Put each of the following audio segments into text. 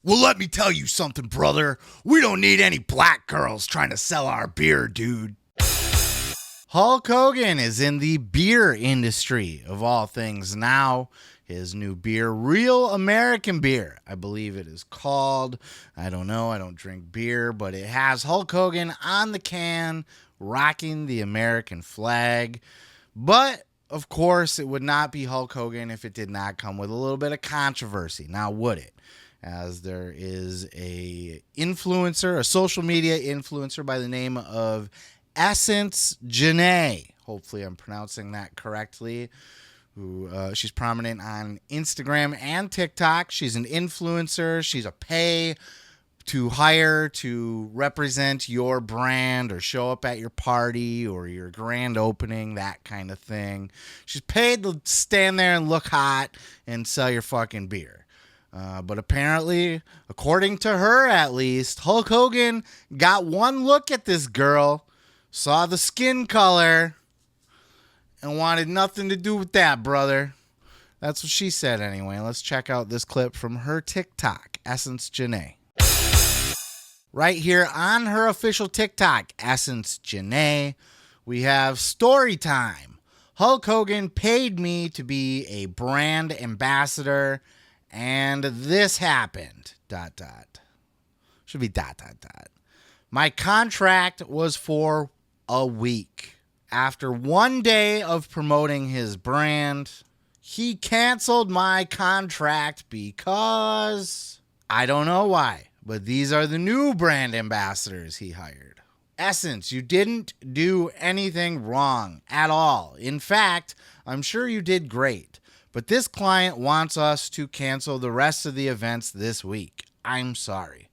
Well, let me tell you something, brother. We don't need any black girls trying to sell our beer, dude. Hulk Hogan is in the beer industry, of all things now. His new beer, Real American Beer, I believe it is called. I don't know, I don't drink beer, but it has Hulk Hogan on the can, rocking the American flag. But, of course, it would not be Hulk Hogan if it did not come with a little bit of controversy. Now, would it? As there is a influencer, a social media influencer by the name of Essence.Jenai. Hopefully I'm pronouncing that correctly. She's prominent on Instagram and TikTok. She's an influencer. She's a pay to hire to represent your brand or show up at your party or your grand opening, that kind of thing. She's paid to stand there and look hot and sell your fucking beer. But apparently, according to her at least, Hulk Hogan got one look at this girl, saw the skin color, and wanted nothing to do with that, brother. That's what she said anyway. Let's check out this clip from her TikTok, Essence.Jenai. Right here on her official TikTok, Essence.Jenai, we have story time. Hulk Hogan paid me to be a brand ambassador, and this happened, ... Should be ... My contract was for a week. After 1 day of promoting his brand, he canceled my contract because I don't know why, but these are the new brand ambassadors he hired. Essence, you didn't do anything wrong at all. In fact, I'm sure you did great. But this client wants us to cancel the rest of the events this week. I'm sorry.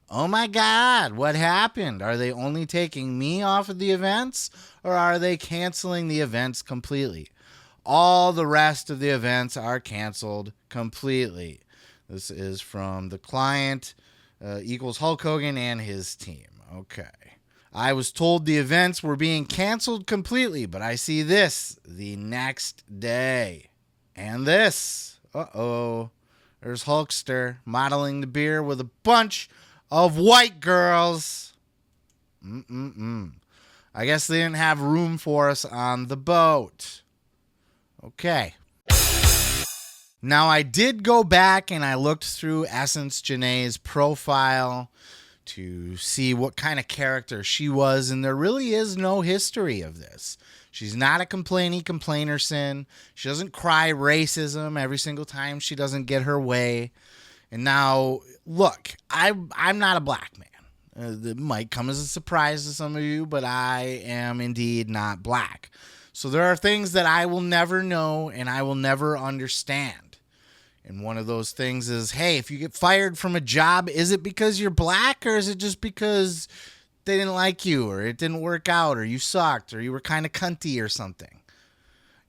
Oh my God, what happened? Are they only taking me off of the events, or are they canceling the events completely? All the rest of the events are canceled completely. This is from the client equals Hulk Hogan and his team. Okay. I was told the events were being canceled completely, but I see this the next day. And this, there's Hulkster modeling the beer with a bunch of white girls. I guess they didn't have room for us on the boat. Okay. Now, I did go back and I looked through Essence.Jenai's profile to see what kind of character she was, and there really is no history of this. She's not a complainerson. She doesn't cry racism every single time she doesn't get her way. And now, look, I'm not a black man. It might come as a surprise to some of you, but I am indeed not black. So there are things that I will never know and I will never understand. And one of those things is, hey, if you get fired from a job, is it because you're black, or is it just because they didn't like you, or it didn't work out, or you sucked, or you were kind of cunty or something?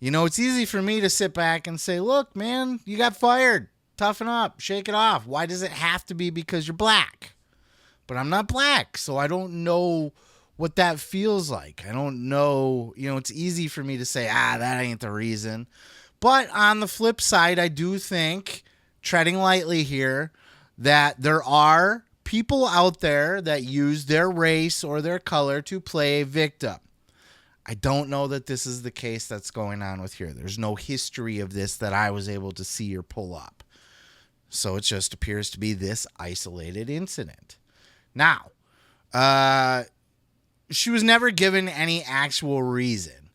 You know, it's easy for me to sit back and say, look, man, you got fired. Toughen up. Shake it off. Why does it have to be because you're black? But I'm not black, so I don't know what that feels like. I don't know. You know, it's easy for me to say, that ain't the reason. But on the flip side, I do think, treading lightly here, that there are people out there that use their race or their color to play a victim. I don't know that this is the case that's going on with here. There's no history of this that I was able to see or pull up. So it just appears to be this isolated incident. Now, she was never given any actual reason.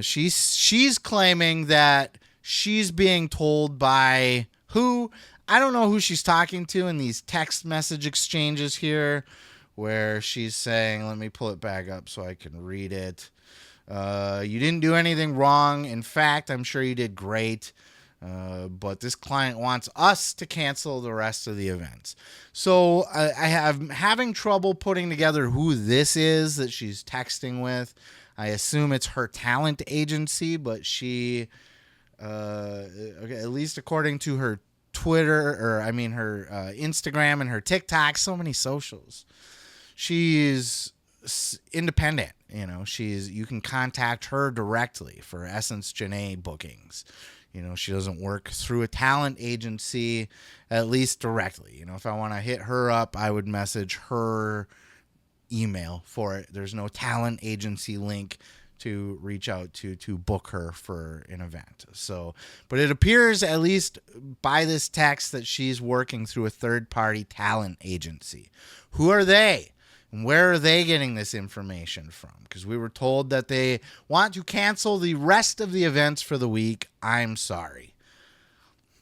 She's claiming that she's being told by who? I don't know who she's talking to in these text message exchanges here, where she's saying, let me pull it back up so I can read it. You didn't do anything wrong. In fact, I'm sure you did great. But this client wants us to cancel the rest of the events. So I have having trouble putting together who this is that she's texting with. I assume it's her talent agency, but she, at least according to her Twitter, her Instagram and her TikTok, so many socials, she's independent. You know, you can contact her directly for Essence.Jenai bookings. She doesn't work through a talent agency, at least directly. If I want to hit her up, I would message her email for it. There's no talent agency link to reach out to book her for an event. So, but it appears, at least by this text, that she's working through a third-party talent agency. Who are they? And where are they getting this information from? Because we were told that they want to cancel the rest of the events for the week. I'm sorry.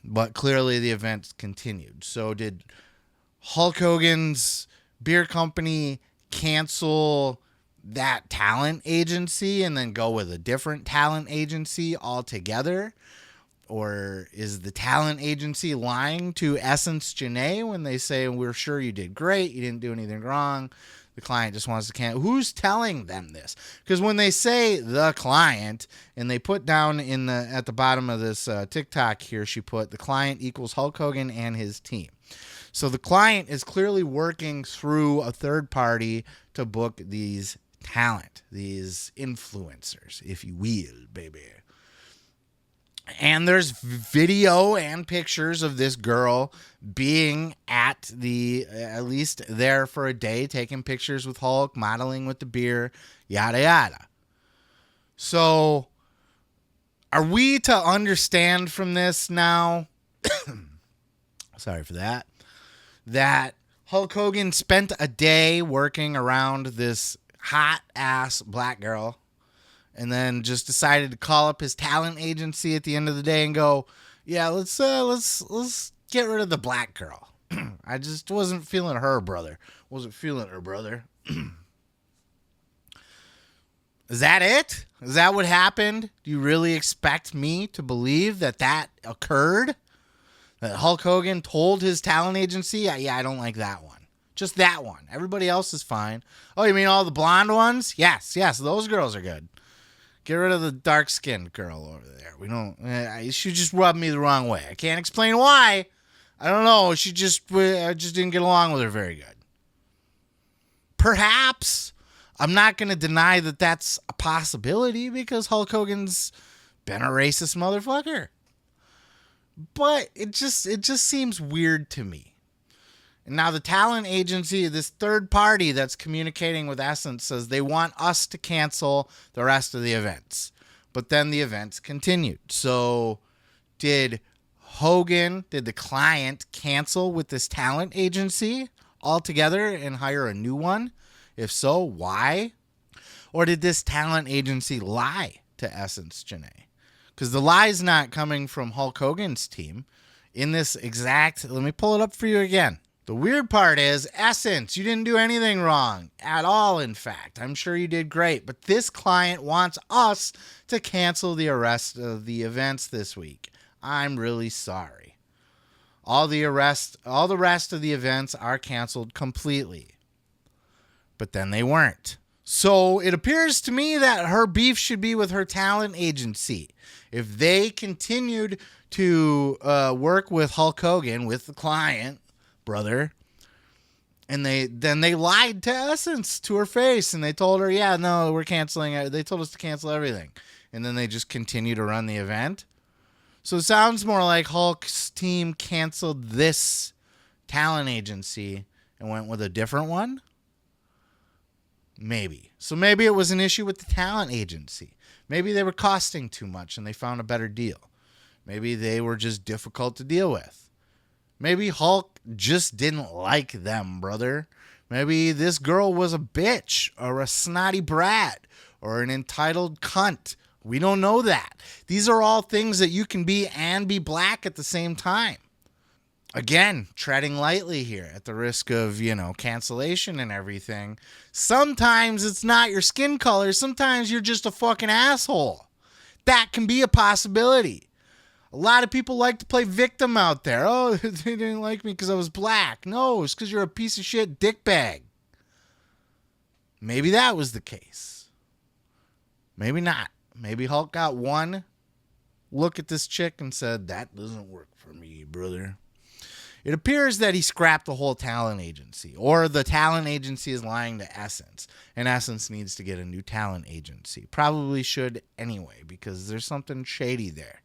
But clearly the events continued. So did Hulk Hogan's beer company cancel that talent agency and then go with a different talent agency altogether? Or is the talent agency lying to Essence.Jenai when they say, we're sure you did great, you didn't do anything wrong, the client just wants to cancel? Who's telling them this? Because when they say the client, and they put down at the bottom of this TikTok here, she put the client equals Hulk Hogan and his team. So the client is clearly working through a third party to book these talent, these influencers, if you will, baby. And there's video and pictures of this girl being at least there for a day, taking pictures with Hulk, modeling with the beer, yada, yada. So are we to understand from this now, sorry for that Hulk Hogan spent a day working around this hot-ass black girl and then just decided to call up his talent agency at the end of the day and go, yeah, let's get rid of the black girl. I just wasn't feeling her, brother. Is that it? Is that what happened? Do you really expect me to believe that occurred? That Hulk Hogan told his talent agency, yeah, I don't like that one. Just that one. Everybody else is fine. Oh, you mean all the blonde ones? Yes, those girls are good. Get rid of the dark-skinned girl over there. She just rubbed me the wrong way. I can't explain why. I don't know. I just didn't get along with her very good. Perhaps. I'm not going to deny that that's a possibility because Hulk Hogan's been a racist motherfucker. But it just seems weird to me. And now the talent agency, this third party that's communicating with Essence, says they want us to cancel the rest of the events. But then the events continued. So did the client cancel with this talent agency altogether and hire a new one? If so, why? Or did this talent agency lie to Essence.Jenai? Because the lie's not coming from Hulk Hogan's team. In this let me pull it up for you again. The weird part is, Essence, you didn't do anything wrong at all, in fact. I'm sure you did great. But this client wants us to cancel the rest of the events this week. I'm really sorry. All the rest of the events are canceled completely. But then they weren't. So it appears to me that her beef should be with her talent agency. If they continued to work with Hulk Hogan, with the client, brother, and they lied to Essence to her face, and they told her, yeah, no, we're canceling. They told us to cancel everything. And then they just continue to run the event. So it sounds more like Hulk's team canceled this talent agency and went with a different one. Maybe. So maybe it was an issue with the talent agency. Maybe they were costing too much and they found a better deal. Maybe they were just difficult to deal with. Maybe Hulk just didn't like them, brother. Maybe this girl was a bitch or a snotty brat or an entitled cunt. We don't know that. These are all things that you can be and be black at the same time. Again, treading lightly here at the risk of, cancellation and everything. Sometimes it's not your skin color. Sometimes you're just a fucking asshole. That can be a possibility. A lot of people like to play victim out there. Oh, they didn't like me because I was black. No, it's because you're a piece of shit dickbag. Maybe that was the case. Maybe not. Maybe Hulk got one look at this chick and said, that doesn't work for me, brother. It appears that he scrapped the whole talent agency, or the talent agency is lying to Essence, and Essence needs to get a new talent agency. Probably should anyway, because there's something shady there.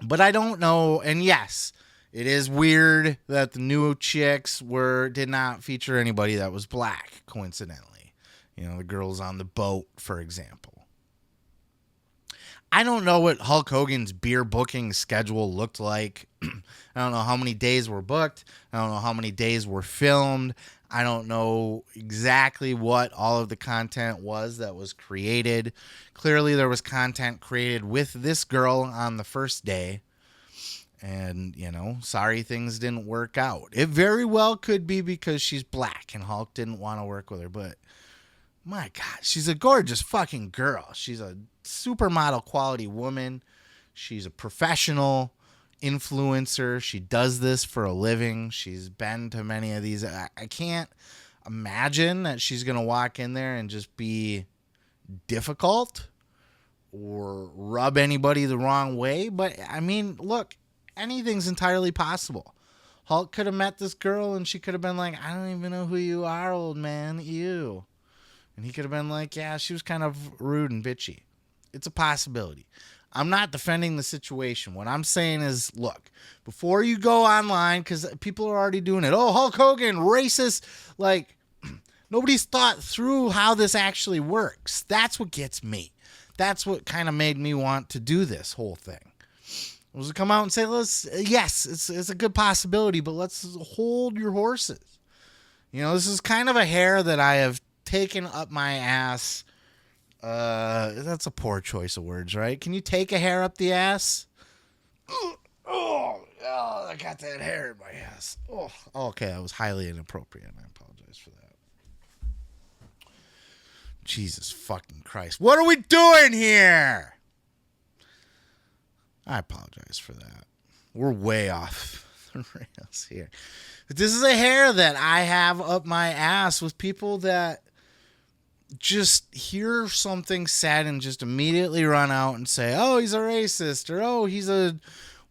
But I don't know. And yes, it is weird that the new chicks did not feature anybody that was black, coincidentally. The girls on the boat, for example. I don't know what Hulk Hogan's beer booking schedule looked like. I don't know how many days were booked. I don't know how many days were filmed. I don't know exactly what all of the content was that was created. Clearly, there was content created with this girl on the first day. And, sorry things didn't work out. It very well could be because she's black and Hulk didn't want to work with her. But, my God, she's a gorgeous fucking girl. She's a supermodel quality woman. She's a professional influencer. She does this for a living. She's been to many of these. I can't imagine that she's going to walk in there and just be difficult or rub anybody the wrong way. But, I mean, look, anything's entirely possible. Hulk could have met this girl and she could have been like, I don't even know who you are, old man. Ew. And he could have been like, yeah, she was kind of rude and bitchy. It's a possibility. I'm not defending the situation. What I'm saying is, look, before you go online, because people are already doing it. Oh, Hulk Hogan, racist. Like, nobody's thought through how this actually works. That's what gets me. That's what kind of made me want to do this whole thing. Was to come out and say, yes, it's a good possibility, but let's hold your horses. This is kind of a hair that I have taken up my ass. That's a poor choice of words, right? Can you take a hair up the ass? Oh, I got that hair in my ass. Oh, okay, that was highly inappropriate. I apologize for that. Jesus fucking Christ. What are we doing here? I apologize for that. We're way off the rails here. But this is a hair that I have up my ass with people that just hear something said and just immediately run out and say, oh, he's a racist, or oh, he's a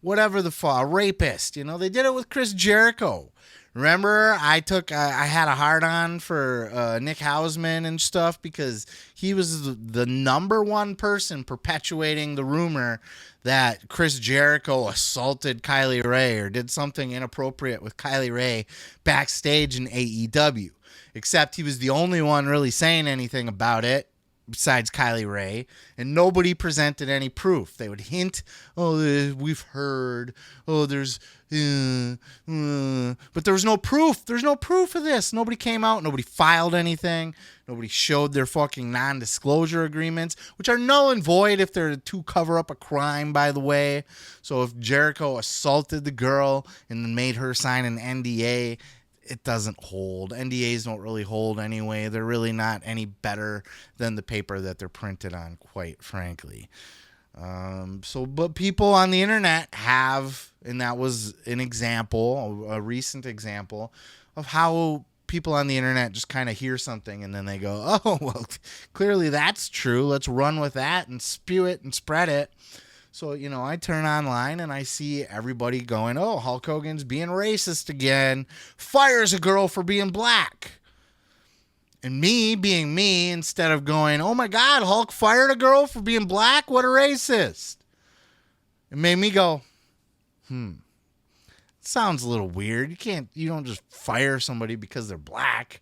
whatever a rapist. They did it with Chris Jericho. Remember, I had a hard-on for Nick Hausman and stuff because he was the number one person perpetuating the rumor that Chris Jericho assaulted Kylie Ray or did something inappropriate with Kylie Ray backstage in AEW. Except he was the only one really saying anything about it besides Kylie Ray, and nobody presented any proof. They would hint, oh, we've heard, oh, there's, but there was no proof. There's no proof of this. Nobody came out. Nobody filed anything. Nobody showed their fucking non-disclosure agreements, which are null and void if they're to cover up a crime, by the way. So if Jericho assaulted the girl and then made her sign an NDA, it doesn't hold. NDAs don't really hold anyway. They're really not any better than the paper that they're printed on, quite frankly. But people on the internet have, and that was an example, a recent example of how people on the internet just kind of hear something and then they go, oh, well, clearly that's true. Let's run with that and spew it and spread it. So, I turn online and I see everybody going, oh, Hulk Hogan's being racist again. Fires a girl for being black. And me being me, instead of going, oh my God, Hulk fired a girl for being black? What a racist. It made me go, sounds a little weird. You don't just fire somebody because they're black.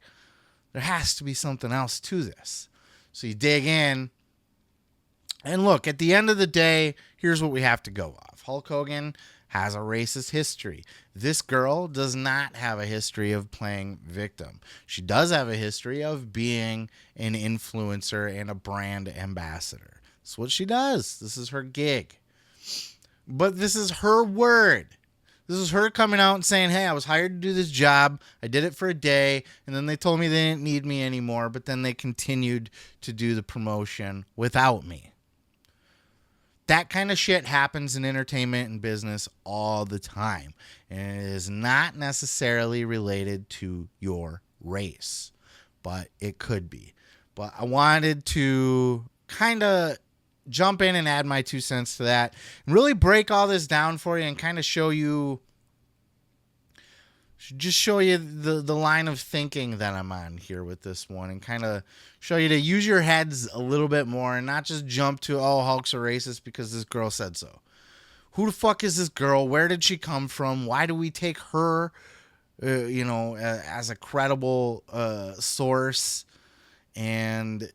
There has to be something else to this. So you dig in. And look, at the end of the day, here's what we have to go off. Hulk Hogan has a racist history. This girl does not have a history of playing victim. She does have a history of being an influencer and a brand ambassador. That's what she does. This is her gig. But this is her word. This is her coming out and saying, hey, I was hired to do this job. I did it for a day. And then they told me they didn't need me anymore. But then they continued to do the promotion without me. That kind of shit happens in entertainment and business all the time. And it is not necessarily related to your race, but it could be. But I wanted to kind of jump in and add my 2 cents to that and really break all this down for you and kind of show you the line of thinking that I'm on here with this one and kind of show you to use your heads a little bit more and not just jump to, oh, Hulk's a racist because this girl said so. Who the fuck is this girl? Where did she come from? Why do we take her, as a credible source? And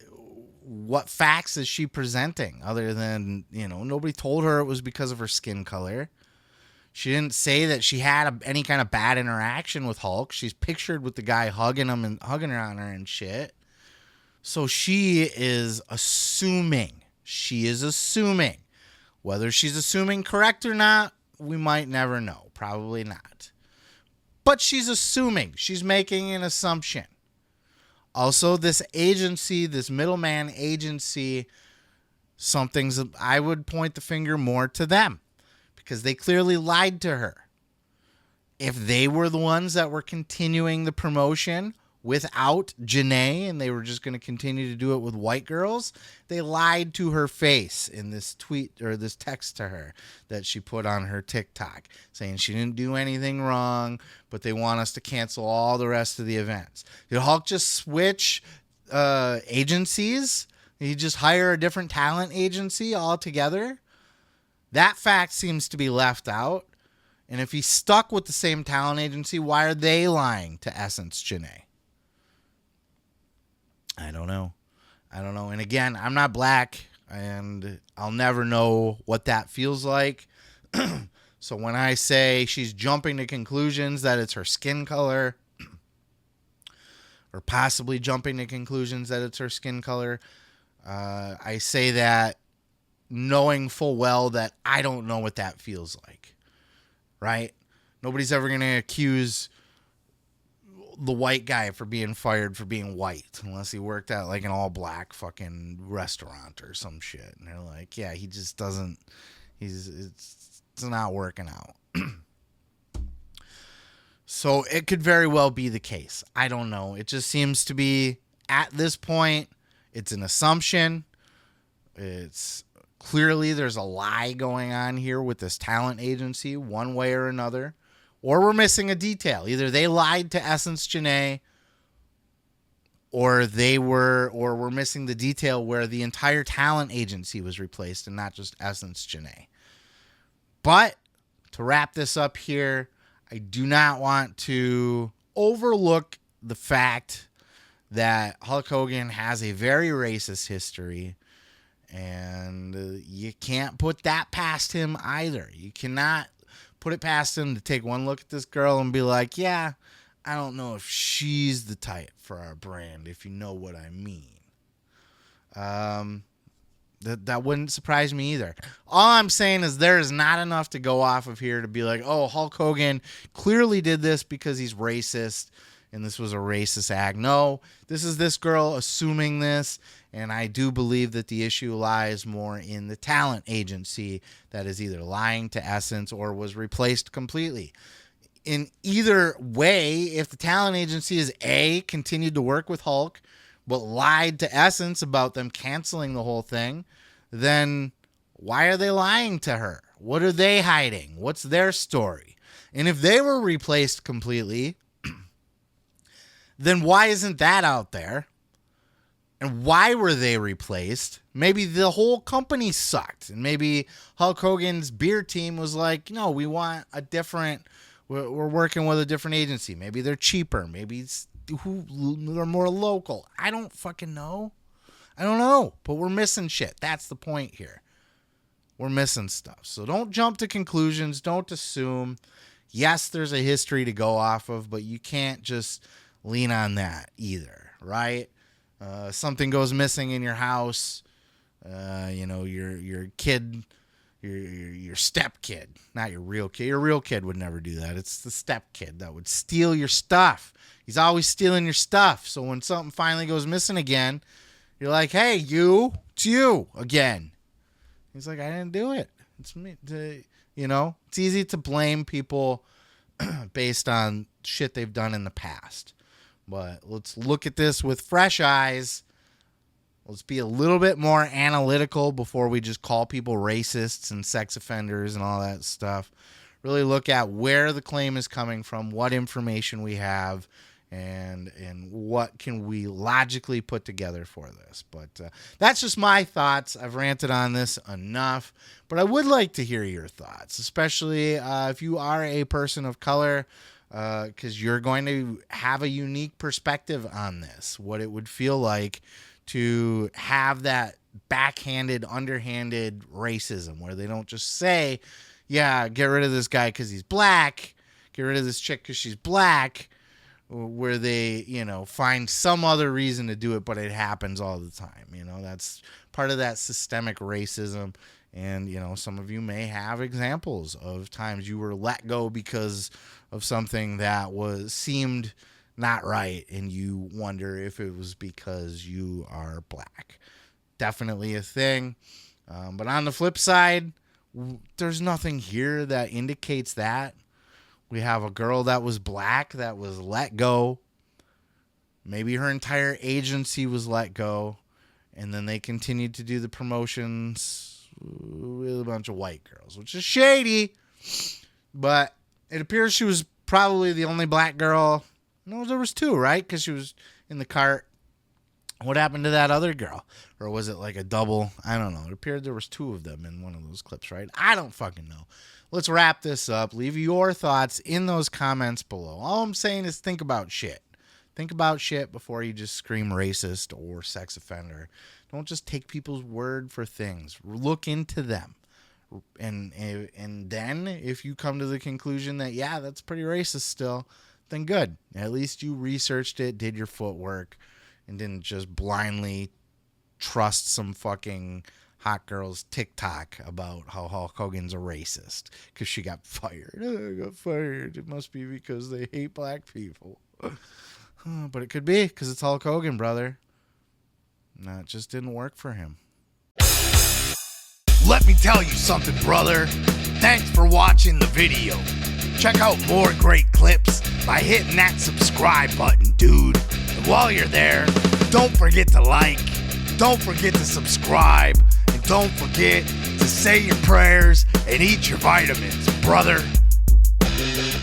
what facts is she presenting other than, nobody told her it was because of her skin color. She didn't say that she had any kind of bad interaction with Hulk. She's pictured with the guy hugging him and hugging her on her and shit. So she is assuming. She is assuming. Whether she's assuming correct or not, we might never know. Probably not. But she's assuming. She's making an assumption. Also, this agency, this middleman agency, I would point the finger more to them because they clearly lied to her. If they were the ones that were continuing the promotion without Jenai and they were just going to continue to do it with white girls, they lied to her face in this tweet or this text to her that she put on her TikTok saying she didn't do anything wrong, but they want us to cancel all the rest of the events. Did Hulk just switch agencies? Did he just hire a different talent agency altogether? That fact seems to be left out. And if he stuck with the same talent agency, why are they lying to Essence.Jenai? I don't know. And again, I'm not black, and I'll never know what that feels like. So when I say she's jumping to conclusions that it's her skin color, or possibly jumping to conclusions that it's her skin color, I say that knowing full well that I don't know what that feels like, right? Nobody's ever going to accuse the white guy for being fired for being white unless he worked at like an all black fucking restaurant or some shit. And they're like, yeah, he just doesn't, it's not working out. So it could very well be the case. I don't know. It just seems to be at this point, it's an assumption. It's clearly there's a lie going on here with this talent agency one way or another. Or we're missing a detail. Either they lied to Essence.Jenai, or we're missing the detail where the entire talent agency was replaced and not just Essence.Jenai. But to wrap this up here, I do not want to overlook the fact that Hulk Hogan has a very racist history, and you can't put that past him either. You cannot put it past him to take one look at this girl and be like, yeah, I don't know if she's the type for our brand, if you know what I mean. That wouldn't surprise me either. All I'm saying is there is not enough to go off of here to be like, oh, Hulk Hogan clearly did this because he's racist and this was a racist act. No, this is this girl assuming this, and I do believe that the issue lies more in the talent agency that is either lying to Essence or was replaced completely. In either way, if the talent agency is A, continued to work with Hulk, but lied to Essence about them canceling the whole thing, then why are they lying to her? What are they hiding? What's their story? And if they were replaced completely, then why isn't that out there? And why were they replaced? Maybe the whole company sucked. And maybe Hulk Hogan's beer team was like, no, we want a different, we're working with a different agency. Maybe they're cheaper. Maybe they're more local. I don't fucking know. I don't know. But we're missing shit. That's the point here. We're missing stuff. So don't jump to conclusions. Don't assume. Yes, there's a history to go off of, but you can't just lean on that either, right? Something goes missing in your house, your kid, your step kid, not your real kid. Your real kid would never do that. It's the step kid that would steal your stuff. He's always stealing your stuff. So when something finally goes missing again, you're like, hey, it's you again. He's like, I didn't do it. It's me. It's easy to blame people based on shit they've done in the past. But let's look at this with fresh eyes. Let's be a little bit more analytical before we just call people racists and sex offenders and all that stuff. Really look at where the claim is coming from, what information we have, and what can we logically put together for this. But that's just my thoughts. I've ranted on this enough, but I would like to hear your thoughts, especially if you are a person of color, because you're going to have a unique perspective on this, what it would feel like to have that backhanded, underhanded racism where they don't just say, yeah, get rid of this guy because he's black, get rid of this chick because she's black, where they, find some other reason to do it, but it happens all the time. That's part of that systemic racism. And, some of you may have examples of times you were let go because of something that seemed not right, and you wonder if it was because you are black. Definitely a thing. But on the flip side, there's nothing here that indicates that. We have a girl that was black that was let go. Maybe her entire agency was let go. And then they continued to do the promotions with a bunch of white girls, which is shady. But it appears she was probably the only black girl. No, there was two, right? Because she was in the cart. What happened to that other girl? Or was it like a double? I don't know. It appeared there was two of them in one of those clips, right? I don't fucking know. Let's wrap this up. Leave your thoughts in those comments below. All I'm saying is think about shit. Think about shit before you just scream racist or sex offender. Don't just take people's word for things. Look into them. And then if you come to the conclusion that, yeah, that's pretty racist still, then good. At least you researched it, did your footwork, and didn't just blindly trust some fucking hot girl's TikTok about how Hulk Hogan's a racist because she got fired. Oh, I got fired. It must be because they hate black people. But it could be because it's Hulk Hogan, brother. No, it just didn't work for him. Let me tell you something, brother. Thanks for watching the video. Check out more great clips by hitting that subscribe button, dude. And while you're there, don't forget to like, don't forget to subscribe, and don't forget to say your prayers and eat your vitamins, brother.